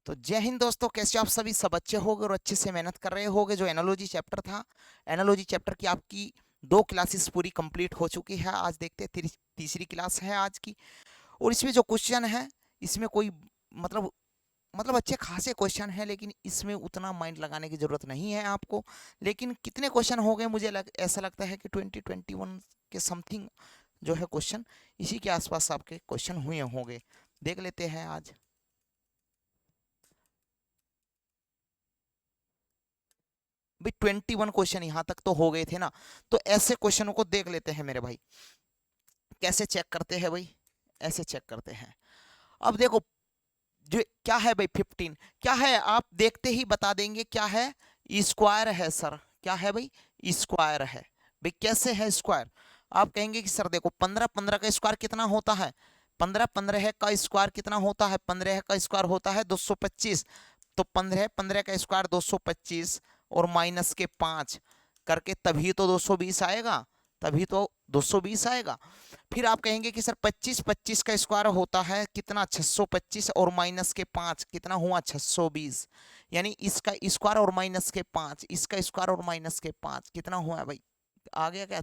तो जय हिंद दोस्तों, कैसे आप सभी सब अच्छे होंगे और अच्छे से मेहनत कर रहे होंगे। जो एनालॉजी चैप्टर था, एनालॉजी चैप्टर की आपकी 2 क्लासेस पूरी कंप्लीट हो चुकी है। आज देखते हैं तीसरी क्लास है आज की। और इसमें जो क्वेश्चन है, इसमें कोई मतलब मतलब अच्छे खासे क्वेश्चन है, लेकिन इसमें उतना माइंड लगाने की जरूरत नहीं है आपको। लेकिन कितने क्वेश्चन हो गए, मुझे ऐसा लगता है कि 20-21 के समथिंग जो है क्वेश्चन, इसी के आसपास आपके क्वेश्चन हुए होंगे। देख लेते हैं आज। भाई 21 क्वेश्चन यहाँ तक तो हो गए थे ना। तो ऐसे क्वेश्चनों को देख लेते हैं मेरे भाई। कैसे चेक करते हैं भाई, ऐसे चेक करते हैं। अब देखो, जो क्या है भाई 15 क्या है, आप देखते ही बता देंगे क्या है। स्क्वायर है सर, क्या है भाई, स्क्वायर है। भाई कैसे है स्क्वायर, आप कहेंगे कि सर देखो 15 का स्क्वायर कितना होता है, 15 का स्क्वायर कितना होता है, 15 का स्क्वायर होता है 225। तो 15 का स्क्वायर 225 और माइनस के 5 करके तभी तो 220 आएगा, तभी तो 220 आएगा। फिर आप कहेंगे कि सर 25 का स्क्वायर होता है कितना, 625 और माइनस के 5 कितना हुआ, 620। यानी इसका स्क्वायर और माइनस के 5, इसका स्क्वायर और माइनस के 5 कितना हुआ भाई, आ गया क्या,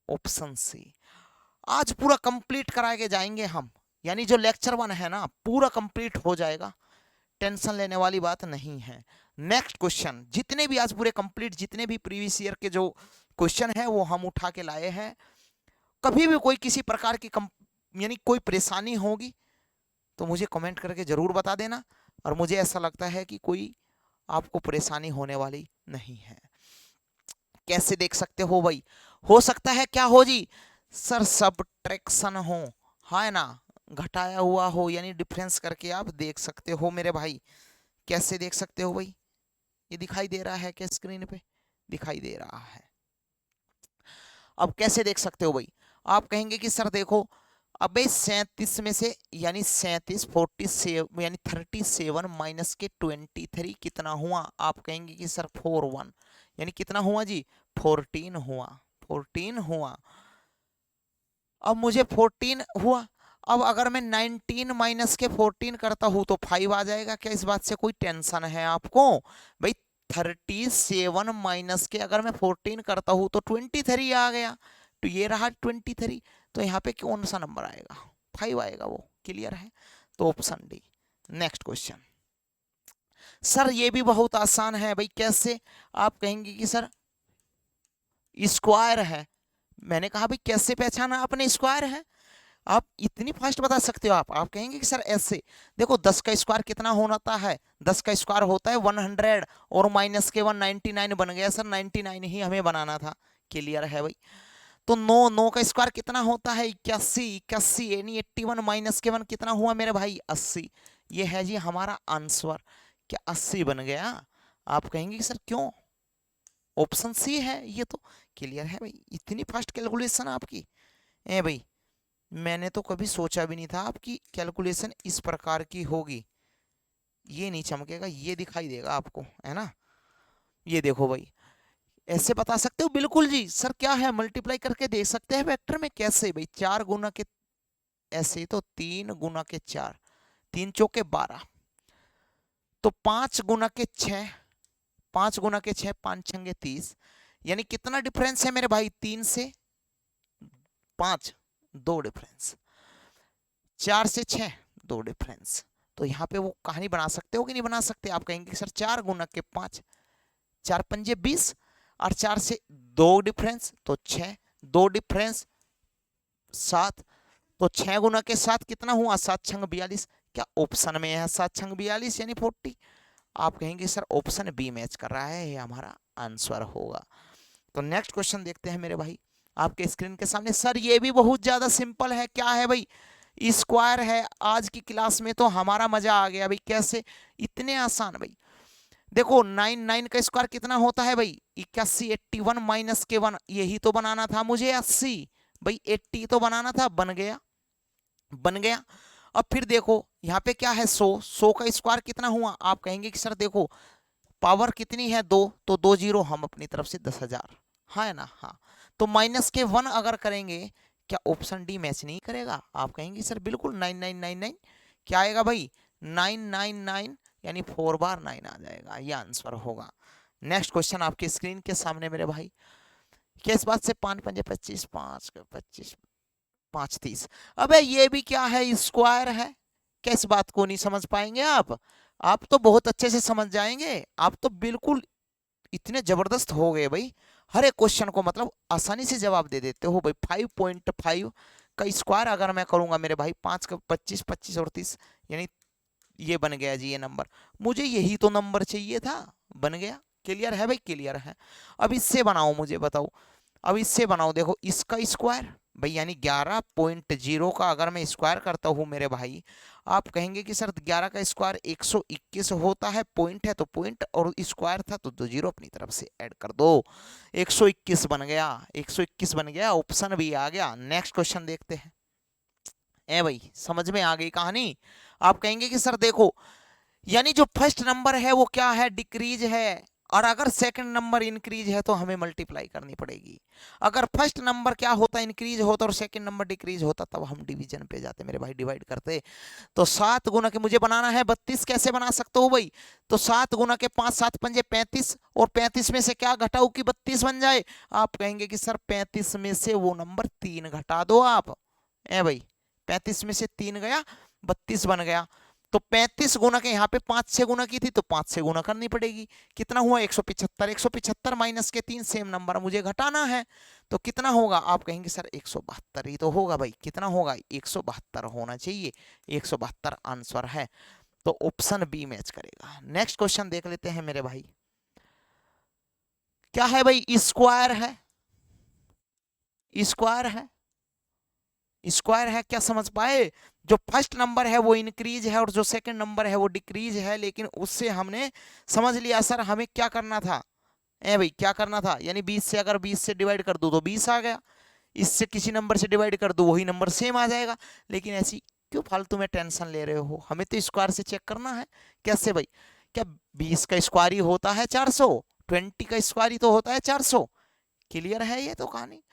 ऑप्शन सी। आज पूरा कंप्लीट करा के जाएंगे हम, यानी जो लेक्चर 1 है ना पूरा कंप्लीट हो जाएगा, टेंशन लेने वाली बात नहीं है। नेक्स्ट क्वेश्चन, जितने भी आज पूरे कंप्लीट, जितने भी प्रीवियस ईयर के जो क्वेश्चन है वो हम उठा के लाए हैं। कभी भी कोई किसी प्रकार की यानी कोई परेशानी होगी तो मुझे कमेंट करके जरूर बता देना। और मुझे ऐसा लगता है कि कोई आपको परेशानी होने वाली नहीं है। कैसे देख सकते हो भाई, हो सकता है क्या हो जी, सर सबट्रैक्शन हो, है ना, घटाया हुआ हो, यानी डिफरेंस करके आप देख सकते हो मेरे भाई। कैसे देख सकते हो भाई, ये दिखाई दे रहा है क्या स्क्रीन पे, दिखाई दे रहा है। अब कैसे देख सकते हो भाई, आप कहेंगे कि सर देखो, अबे 37 में से यानी 37 47 यानी 37 माइनस के 23 कितना हुआ, आप कहेंगे कि सर 41 यानी कितना हुआ जी, 14 हुआ, 14 हुआ। अब मुझे 14 हुआ, अब अगर मैं 19 माइनस के 14 करता हूं तो 5 आ जाएगा। क्या इस बात से कोई टेंशन है आपको भाई, 37 माइनस के अगर मैं 14 करता हूं तो 23 आ गया, तो ये रहा 23। तो यहाँ पे कौन सा नंबर आएगा, 5 आएगा, वो क्लियर है। तो option D. Next question, sir ये भी बहुत आसान है भाई। कैसे, आप कहेंगे कि सर स्क्वायर है, मैंने कहा भाई कैसे पहचाना आपने स्क्वायर है, आप इतनी फास्ट बता सकते हो। आप कहेंगे कि सर ऐसे देखो, 10 का स्क्वायर कितना होता है, 10 का स्क्वायर होता है 100 और माइनस के 199 बन गया सर, 99 ही हमें बनाना था, क्लियर है भाई। तो 9 का स्क्वायर कितना होता है, 81 यानी 81 माइनस के 1 कितना हुआ मेरे भाई, 80। ये है जी हमारा आंसर, क्या 80 बन गया। आप कहेंगे कि सर क्यों, ऑप्शन सी है ये तो, क्लियर है भाई। इतनी फास्ट कैलकुलेशन आपकी, ए भाई मैंने तो कभी सोचा भी नहीं था आपकी कैलकुलेशन इस प्रकार की होगी। ये नहीं चमकेगा, ये दिखाई देगा आपको, है ना। ये देखो भाई, ऐसे बता सकते हो बिल्कुल जी। सर क्या है, मल्टीप्लाई करके देख सकते हैं वेक्टर में, कैसे भाई, 4 गुना के, ऐसे तो 3 गुना के 4, 3 चौके 12, तो 5 गुना के 6, 5 गुना के 6, 5 छंगे 30, यानी कितना डिफरेंस है मेरे भाई, 3 से 5 2 डिफरेंस, 4 से 6 2 डिफरेंस। तो यहाँ पे वो कहानी बना सकते हो कि नहीं बना सकते, आप कहेंगे सर 4 गुना के 5, 4 पंजे 20, और 4 से 2 डिफरेंस तो 6, 2 डिफरेंस 7, तो 6 गुना के 7 कितना हुआ, 7 छंग 42। क्या ऑप्शन में है 7 छंग 42 यानी 40, आप कहेंगे सर ऑप्शन बी मैच कर रहा है, ये हमारा आंसर होगा। तो नेक्स्ट क्वेश्चन देखते हैं मेरे भाई आपके स्क्रीन के सामने। सर ये भी बहुत ज्यादा सिंपल है, क्या है भाई, स्क्वायर है। आज की क्लास में तो हमारा मजा आ गया भाई, कैसे, इतने आसान भाई। देखो 9 का स्क्वायर कितना होता है भाई, 81, 81 माइनस के 1, यही तो बनाना था मुझे, 80 भाई, 80 तो बनाना था, बन गया, बन गया। अब फिर देखो यहाँ पे क्या है, 100 का स्क्वायर कितना हुआ, आप कहेंगे कि सर देखो पावर कितनी है 2, तो 2 जीरो हम अपनी तरफ से 10,000, हाँ है ना, हाँ। तो माइनस के 1 अगर करेंगे, क्या ऑप्शन डी मैच नहीं करेगा, आप कहेंगे सर बिल्कुल 9999, क्या आएगा भाई 999 यानी 4 बार 9 आ जाएगा, ये आंसर होगा। नेक्स्ट क्वेश्चन आपकी स्क्रीन के सामने मेरे भाई, किस बात से 5 पंजे 25, 5 25 5 30। अबे ये भी क्या है, स्क्वायर है। किस बात को नहीं समझ पाएंगे आप तो बहुत अच्छे से समझ जाएंगे, आप तो बिल्कुल इतने जबरदस्त हो गए भाई, हर एक क्वेश्चन को मतलब आसानी से जवाब दे देते हो भाई। 5.5 का स्क्वायर अगर मैं करूंगा मेरे भाई, 5 का 25, 25 और 30 यानी ये बन गया जी ये नंबर। मुझे यही तो नंबर चाहिए था, बन गया। क्लियर है भाई, क्लियर है। अब इससे बनाओ, मुझे बताओ, अब इससे बनाओ, देखो इसका स्क्वायर भाई यानी 11.0 का अगर मैं स्क्वायर करता हूँ मेरे भाई, आप कहेंगे कि सर 11 का स्क्वायर 121 होता है, पॉइंट है तो पॉइंट और स्क्वायर था तो 2 जीरो अपनी तरफ से ऐड कर दो, 121 बन गया, 121 बन गया, ऑप्शन भी आ गया। नेक्स्ट क्वेश्चन देखते हैं। ए भाई समझ में आ गई कहानी। आप कहेंगे कि सर देखो, यानी जो फर्स्ट नंबर है वो क्या है, डिक्रीज है, और अगर सेकंड नंबर इंक्रीज है तो हमें मल्टीप्लाई करनी पड़ेगी। अगर फर्स्ट नंबर क्या होता, इंक्रीज होता और सेकंड नंबर डिक्रीज होता, तब हम डिवीजन पे जाते मेरे भाई, डिवाइड करते। तो 7 गुना के मुझे बनाना है 32, कैसे बना सकते हो भाई, तो 7 गुना के 5, 7 पंजे 35, और 35 में से क्या घटाओ कि 32 बन जाए। आप कहेंगे कि सर 35 में से वो नंबर 3 घटा दो आप। ए भाई 35 में से 3 गया, 32 बन गया। तो 35 गुना के यहाँ पे 5 से गुना की थी तो 5 से गुना करनी पड़ेगी। कितना हुआ 175, 175 माइनस के 3 सेम नंबर मुझे घटाना है, तो कितना होगा। आप कहेंगे सर 172 ही तो होगा भाई, कितना होगा 172 होना चाहिए, 172 आंसर है, तो ऑप्शन बी मैच करेगा। नेक्स्ट क्वेश्चन देख लेते हैं मेरे भाई, क्या है भाई, स्क्वायर है, स्क्वायर है, स्क्वायर है, क्या समझ पाए। जो फर्स्ट नंबर है वो इंक्रीज है और जो सेकंड नंबर है वो डिक्रीज है, लेकिन उससे हमने समझ लिया सर हमें क्या करना था, ए भाई क्या करना था, यानी 20 से अगर 20 से डिवाइड कर दूं तो 20 आ गया, इससे किसी नंबर से डिवाइड कर दूं वही नंबर सेम आ जाएगा। लेकिन ऐसी क्यों फालतू में टेंशन ले रहे हो, हमें तो स्क्वायर से चेक करना है। कैसे भाई, क्या 20 का स्क्वायर ही होता है 400, 20 का स्क्वायर ही तो होता है 400। क्लियर है ये तो कहानी,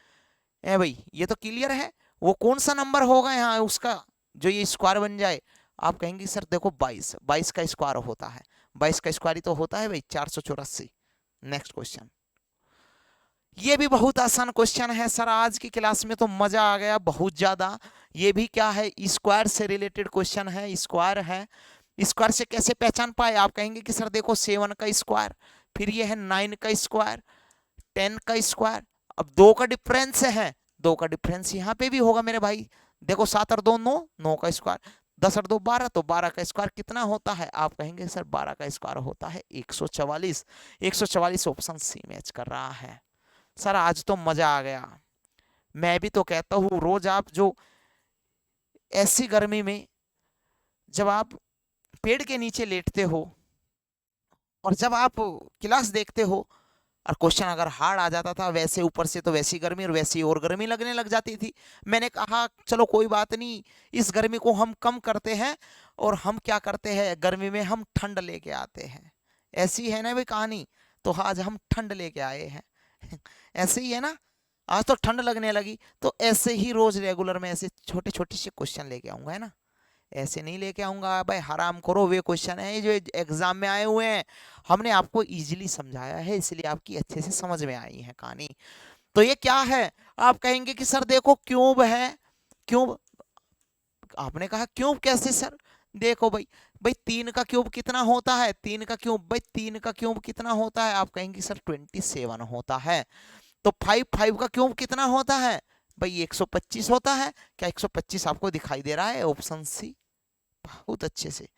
ए भाई ये तो क्लियर है। वो कौन सा नंबर होगा यहाँ उसका जो ये स्क्वायर बन जाए। आप कहेंगे सर देखो 22, 22 का स्क्वायर होता है, 22 का स्क्वायर ही तो होता है भाई 484। नेक्स्ट क्वेश्चन, ये भी बहुत आसान क्वेश्चन है सर, आज की क्लास में तो मजा आ गया बहुत ज्यादा। ये भी क्या है, स्क्वायर से रिलेटेड क्वेश्चन है, स्क्वायर है। स्क्वायर से कैसे पहचान पाए, आप कहेंगे कि सर देखो 7 का स्क्वायर, फिर ये है 9 का स्क्वायर, 10 का स्क्वायर, अब 2 का डिफरेंस है, 2 का डिफरेंस यहाँ पे भी होगा मेरे भाई। देखो 7 और 2 9, 9 का स्क्वायर, 10 और 2 12, तो 12 का स्क्वायर कितना होता है। आप कहेंगे सर 12 का स्क्वायर होता है 144, 144 ऑप्शन सी मैच कर रहा है। सर आज तो मजा आ गया। मैं भी तो कहता हूँ रोज आप जो ऐसी गर्मी में जब आप पेड़ के नीचे लेटते हो और जब आप क्लास देखते हो और क्वेश्चन अगर हार्ड आ जाता था, वैसे ऊपर से तो वैसी गर्मी और वैसी और गर्मी लगने लग जाती थी। मैंने कहा चलो कोई बात नहीं, इस गर्मी को हम कम करते हैं और हम क्या करते हैं, गर्मी में हम ठंड लेके आते हैं। ऐसी है ना भाई कहानी, तो आज हम ठंड लेके आए हैं ऐसे ही है ना, आज तो ठंड लगने लगी, तो ऐसे ही रोज रेगुलर में ऐसे छोटे छोटे से क्वेश्चन लेके आऊंगा, है ना। ऐसे नहीं लेके आऊंगा भाई, हराम करो, वे क्वेश्चन है जो एग्जाम में आए हुए हैं, हमने आपको इजीली समझाया है, इसलिए आपकी अच्छे से समझ में आई है कहानी। तो ये क्या है, आप कहेंगे कि सर देखो क्यूब है, क्यूब, आपने कहा क्यूब कैसे सर, देखो भाई, भाई 3 का क्यूब कितना होता है, 3 का क्यूब भाई 3 का क्यूब कितना होता है। आप कहेंगे सर 27 होता है। तो 5, 5 का क्यूब कितना होता है भाई 125 होता है। क्या 125 आपको दिखाई दे रहा है, ऑप्शन सी, बहुत अच्छे से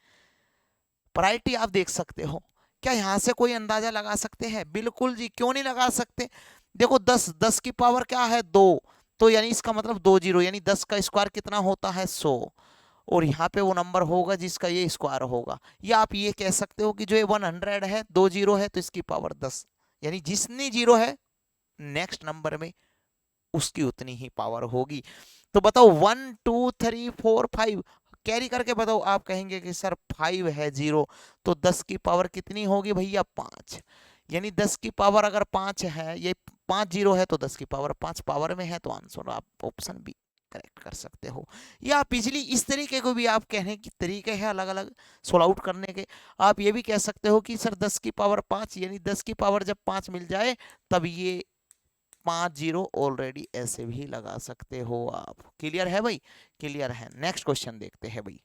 प्रायोरिटी आप देख सकते हो। क्या यहां से कोई अंदाजा लगा सकते हैं, बिल्कुल जी, क्यों नहीं लगा सकते। देखो 10, 10 की पावर क्या है 2, तो यानी इसका मतलब 2 जीरो, यानी 10 का स्क्वायर कितना होता है 100, और यहाँ पे वो नंबर होगा जिसका ये स्क्वायर होगा। या आप ये कह सकते हो कि जो ये 100 है 2 जीरो है तो इसकी पावर 10, यानी जितनी जीरो है नेक्स्ट नंबर में उसकी उतनी ही पावर होगी। तो बताओ 1 2 3 4 5 कैरी करके बताओ। आप कहेंगे कि सर 5 है 0, तो 10 की पावर कितनी होगी भैया 5, यानी 10 की पावर अगर 5 है, ये 5 जीरो है तो 10 की पावर 5 पावर में है, तो आंसर आप ऑप्शन बी करेक्ट कर सकते हो। या आप इजिली इस तरीके को भी आप कहने की तरीके हैं अलग अलग सोल्व आउट करने के। आप ये भी कह सकते हो कि सर 10 की पावर 5 यानी 10 की पावर जब 5 मिल जाए तब ये 5 जीरो ऑलरेडी ऐसे भी लगा सकते हो आप। क्लियर है भाई? क्लियर है। नेक्स्ट क्वेश्चन देखते हैं भाई।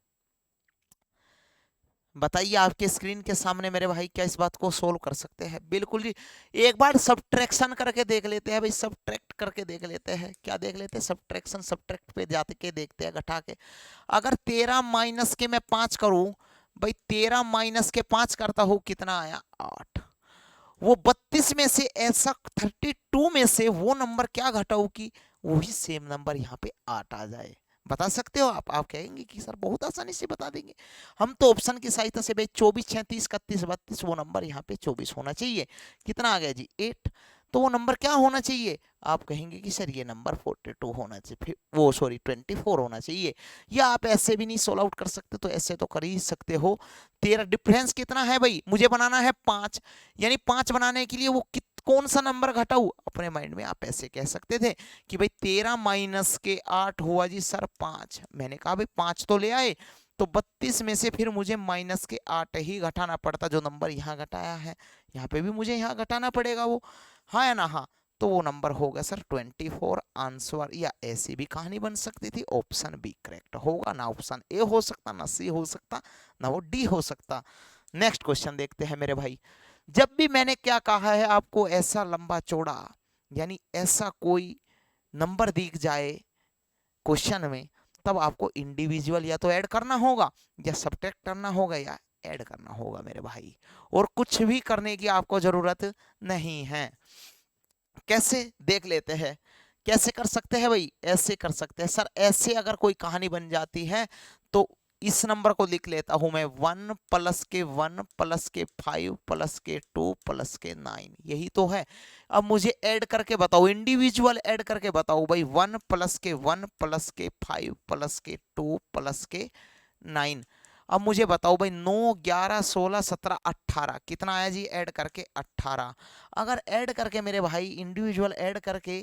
बताइए आपके स्क्रीन के सामने मेरे भाई क्या इस बात को सोल्व कर सकते हैं? बिल्कुल जी। एक बार सब्ट्रैक्शन करके देख लेते हैं भाई, सब्ट्रैक्ट करके देख लेते हैं। क्या देख लेते हैं? सब्ट्रैक्शन, सब्ट्रैक्ट पे जाते के देखते हैं घटा के। अगर 13 माइनस के मैं 5 करूं भाई, 13 माइनस के 5 करता हूं, कितना आया? 8। वो 32 में से ऐसा 32 में से वो नंबर क्या घटाओ कि वही सेम नंबर यहाँ पे 8 आ जाए। बता सकते हो आप कहेंगे कि सर बहुत आसानी से बता देंगे। हम तो ऑप्शन की सहायता से भाई 24, 36, 31, 32 वो नंबर यहाँ पे 24 होना चाहिए। कितना आ गया जी? 8। तो वो नंबर क्या होना चाहिए? आप कहेंगे कि सर ये नंबर 42 होना चाहिए, फिर वो सॉरी 24 होना चाहिए। या आप ऐसे भी नहीं सोल्व आउट कर सकते तो ऐसे तो कर ही सकते हो। 13 डिफरेंस कितना है भाई? मुझे बनाना है 5, यानी 5 बनाने के लिए वो कौन सा नंबर घटाऊ? अपने माइंड में आप ऐसे कह सकते थे कि भाई 13 माइनस के 8 हुआ जी सर 5। मैंने कहा भाई 5 तो ले आए, तो 32 में से फिर मुझे माइनस के 8 ही घटाना पड़ता, जो नंबर यहाँ घटाया है यहाँ पे भी मुझे यहाँ घटाना पड़ेगा वो। हाँ या ना? हाँ। तो वो नंबर होगा सर 24 आंसर। या ऐसी भी कहानी बन सकती थी। ऑप्शन बी करेक्ट होगा। ना ऑप्शन ए हो सकता, ना सी हो सकता, ना वो डी हो सकता। नेक्स्ट क्वेश्चन देखते हैं मेरे भाई। जब भी मैंने क्या कहा है आपको, ऐसा लंबा चौड़ा यानी ऐसा कोई नंबर दिख जाए क्वेश्चन में, तब आपको इंडिविजुअल या तो ऐड करना होगा या सब्ट्रैक्ट करना होगा या ऐड करना होगा मेरे भाई। और कुछ भी करने की आपको जरूरत नहीं है। कैसे देख लेते हैं। कैसे कर सकते हैं भाई? ऐसे कर सकते हैं सर। ऐसे अगर कोई कहानी बन जाती है तो इस नंबर को लिख लेता हूं मैं 1 प्लस के 1 प्लस के 5 प्लस के 2 प्लस के 9। यही तो है। अब मुझे ऐड करके बताओ, इंडिविजुअल ऐड करके बताओ भाई। 1 प्लस के 1 प्लस के 5 प्लस के 2 प्लस के 9। अब मुझे बताओ भाई 9, 11, 16, 17, 18 कितना आया जी? ऐड करके 18। अगर ऐड करके मेरे भाई इंडिविजुअल ऐड करके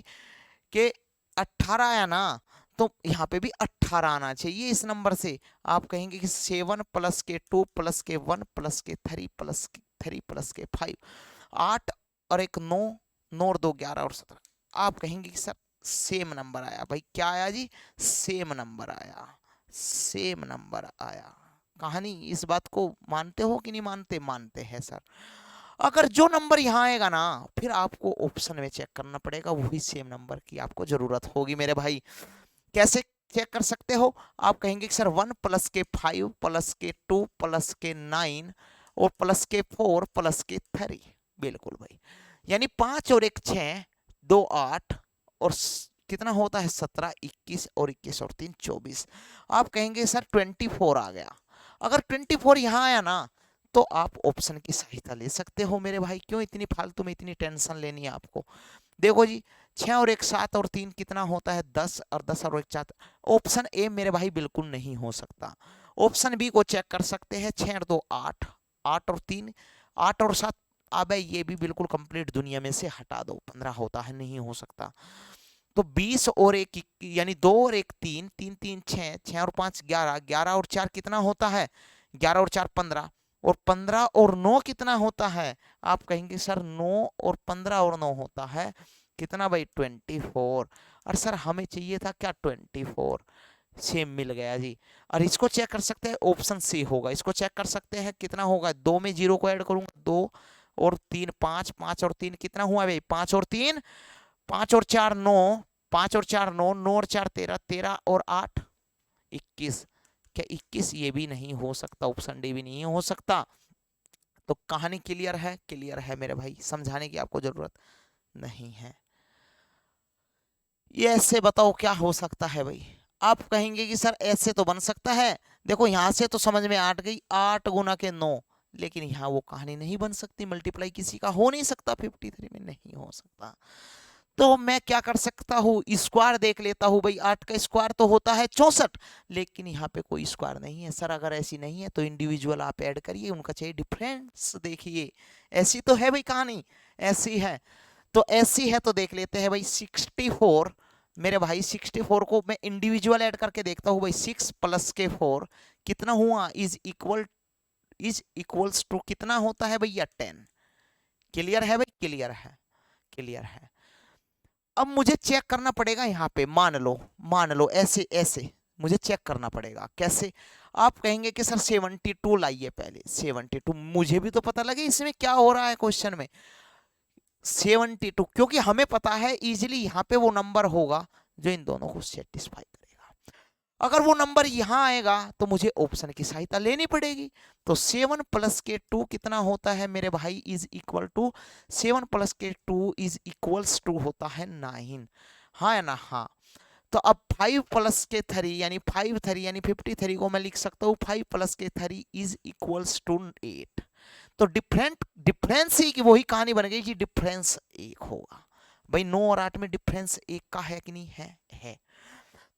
के 18 आया ना, तो यहाँ पे भी 18 आना चाहिए इस नंबर से। आप कहेंगे कि 7 प्लस के 2 प्लस के 1 प्लस के 3 प्लस के 3 प्लस के 5, 8 और एक 9, 9 और 2 11 और 17। आप कहेंगे कि सर सेम नंबर आया। भाई क्या आया जी? सेम नंबर आया, सेम नंबर आया। कहानी इस बात को मानते हो कि नहीं मानते? मानते हैं सर। अगर जो नंबर यहाँ आएगा ना, फिर आपको ऑप्शन में चेक करना पड़ेगा, वही सेम नंबर की आपको जरूरत होगी मेरे भाई। कैसे चेक कर सकते हो? आप कहेंगे कि सर 1 प्लस के 5 प्लस के 2 प्लस के 9 और प्लस के 4 प्लस के 3। बिल्कुल भाई। यानी 5 और 1 6, 2 8 और कितना होता है? 17, 21 और 21 और 3 24। आप कहेंगे सर 24 आ गया। अगर 24 यहाँ आया ना, तो आप ऑप्शन की सहायता ले सकते हो मेरे भाई। क्यों इतनी फालतू में इतनी टेंशन लेनी है आपको? देखो जी, 6 और 1 7 और 3 कितना होता है? 10 और 10 और 1 4। ऑप्शन ए मेरे भाई बिल्कुल नहीं हो सकता। ऑप्शन बी को चेक कर सकते हैं। 6 और 2 8, 8 और 3 8 और 7। अब ये भी बिल्कुल कंप्लीट दुनिया में से हटा दो, 15 होता है, नहीं हो सकता। तो 20 और 1 यानी 2 और 1 3, 3 3 6, 6 और 5 11, 11 और 4 कितना होता है? 11 और 4 15, और 15 और 9 कितना होता है? आप कहेंगे सर 9 और 15 और 9 होता है कितना भाई? 24। और सर हमें चाहिए था क्या? 24। सेम मिल गया जी। और इसको चेक कर सकते हैं, ऑप्शन सी होगा। इसको चेक कर सकते हैं कितना होगा? 2 में 0 को ऐड करूंगा, 2 और 3 5, 5 और 3 कितना हुआ भाई? 5 और 3 5 और 4 9, 5 और 4 9, 9 और 4 13, 13 और 8 21। क्या 21? ये भी नहीं हो सकता, ऑप्शन डी भी नहीं हो सकता। तो कहानी क्लियर है? क्लियर है मेरे भाई, समझाने की आपको जरूरत नहीं है। ये ऐसे बताओ क्या हो सकता है भाई? आप कहेंगे कि सर ऐसे तो बन सकता है। देखो यहां से तो समझ में 8 गई, 8 गुना के 9। लेकिन यहाँ वो कहानी नहीं बन सकती, मल्टीप्लाई किसी का हो नहीं सकता, 53 में नहीं हो सकता। तो मैं क्या कर सकता हूँ? स्क्वायर देख लेता हूँ भाई। 8 का स्क्वायर तो होता है 64, लेकिन यहाँ पे कोई स्क्वायर नहीं है। सर अगर ऐसी नहीं है तो इंडिविजुअल आप ऐड करिए, उनका चाहिए डिफरेंस देखिए। ऐसी तो है भाई कहानी, ऐसी है। तो ऐसी है तो देख लेते हैं भाई। 64 मेरे भाई 64 को मैं इंडिविजुअल ऐड करके देखता हूँ भाई, 6 प्लस के 4 कितना हुआ, इज इक्वल्स टू कितना होता है भैया 10। क्लियर है भाई, क्लियर है, क्लियर है। अब मुझे चेक करना पड़ेगा यहाँ पे, मान लो ऐसे ऐसे मुझे चेक करना पड़ेगा। कैसे? आप कहेंगे कि सर 72 लाइए पहले, 72 मुझे भी तो पता लगे इसमें क्या हो रहा है क्वेश्चन में। 72 क्योंकि हमें पता है इजीली यहाँ पे वो नंबर होगा जो इन दोनों को सेटिस्फाई करेगा। अगर वो नंबर यहाँ आएगा तो मुझे ऑप्शन की सहायता लेनी पड़ेगी। तो 7 प्लस के 2 कितना होता है मेरे भाई, इज इक्वल टू 7 प्लस के 2 इज इक्वल्स टू होता है 9। हाँ या ना? हाँ। तो अब 5 प्लस के 3 यानी 5 यानी 53 को मैं लिख सकता हूँ 5 प्लस के 3 इज इक्वल्स टू 8। तो डिफरेंस ही की वही कहानी बन गई कि डिफरेंस 1 होगा भाई। 9 और 8 में डिफरेंस 1 का है कि नहीं है।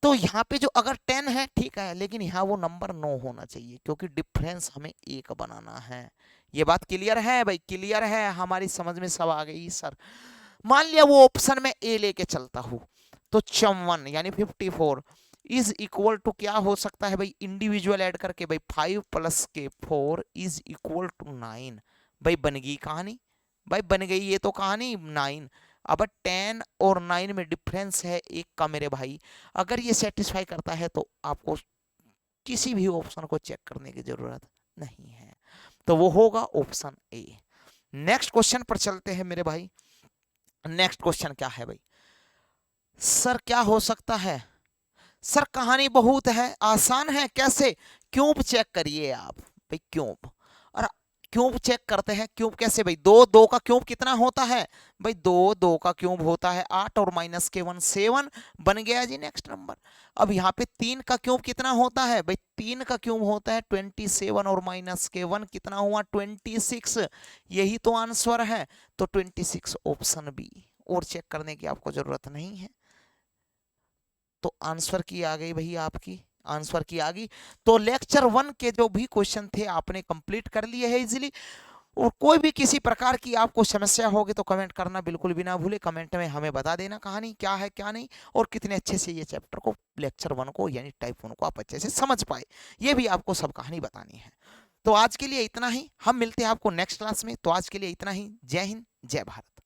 तो यहाँ पे जो अगर 10 है ठीक है, लेकिन यहाँ वो नंबर 9 होना चाहिए क्योंकि डिफरेंस हमें 1 बनाना है। ये बात क्लियर है भाई, क्लियर है, हमारी समझ में सब आ गई सर। मान लिया वो ऑप्शन में ए लेके चलता हूँ, तो 54 यानी 54 इज इक्वल टू क्या हो सकता है भाई, इंडिविजुअल ऐड करके भाई 5 प्लस के 4 इज इक्वल टू 9। भाई बन गई कहानी, भाई बन गई ये तो कहानी 9। अब 10 और 9 में डिफरेंस है 1 का मेरे भाई। अगर ये सेटिस्फाई करता है तो आपको किसी भी ऑप्शन को चेक करने की जरूरत नहीं है, तो वो होगा ऑप्शन ए। नेक्स्ट क्वेश्चन पर चलते हैं मेरे भाई। नेक्स्ट क्वेश्चन क्या है भाई? सर क्या हो सकता है? सर कहानी बहुत है, आसान है। कैसे? क्यूब चेक करिए आप भाई, क्यूब। और क्यूब चेक करते हैं, क्यूब कैसे भाई? 2 का क्यूब कितना होता है भाई? 2 का क्यूब होता है 8 और माइनस के 1 7 बन गया जी नेक्स्ट नंबर। अब यहाँ पे 3 का क्यूब कितना होता है भाई? 3 का क्यूब होता है 27 और माइनस के 1 कितना हुआ 26। यही तो आंसर है। तो 26 ऑप्शन बी, और चेक करने की आपको जरूरत नहीं है। तो आंसर की आ गई भाई, आपकी आंसर की आ गई। तो लेक्चर 1 के जो भी क्वेश्चन थे आपने कंप्लीट कर लिए हैं इजीली। और कोई भी किसी प्रकार की आपको समस्या होगी तो कमेंट करना बिल्कुल भी ना भूले। कमेंट में हमें बता देना कहानी क्या है क्या नहीं, और कितने अच्छे से ये चैप्टर को, लेक्चर 1 को यानी टाइप 1 को आप अच्छे से समझ पाए, ये भी आपको सब कहानी बतानी है। तो आज के लिए इतना ही, हम मिलते हैं आपको नेक्स्ट क्लास में। तो आज के लिए इतना ही। जय हिंद, जय भारत।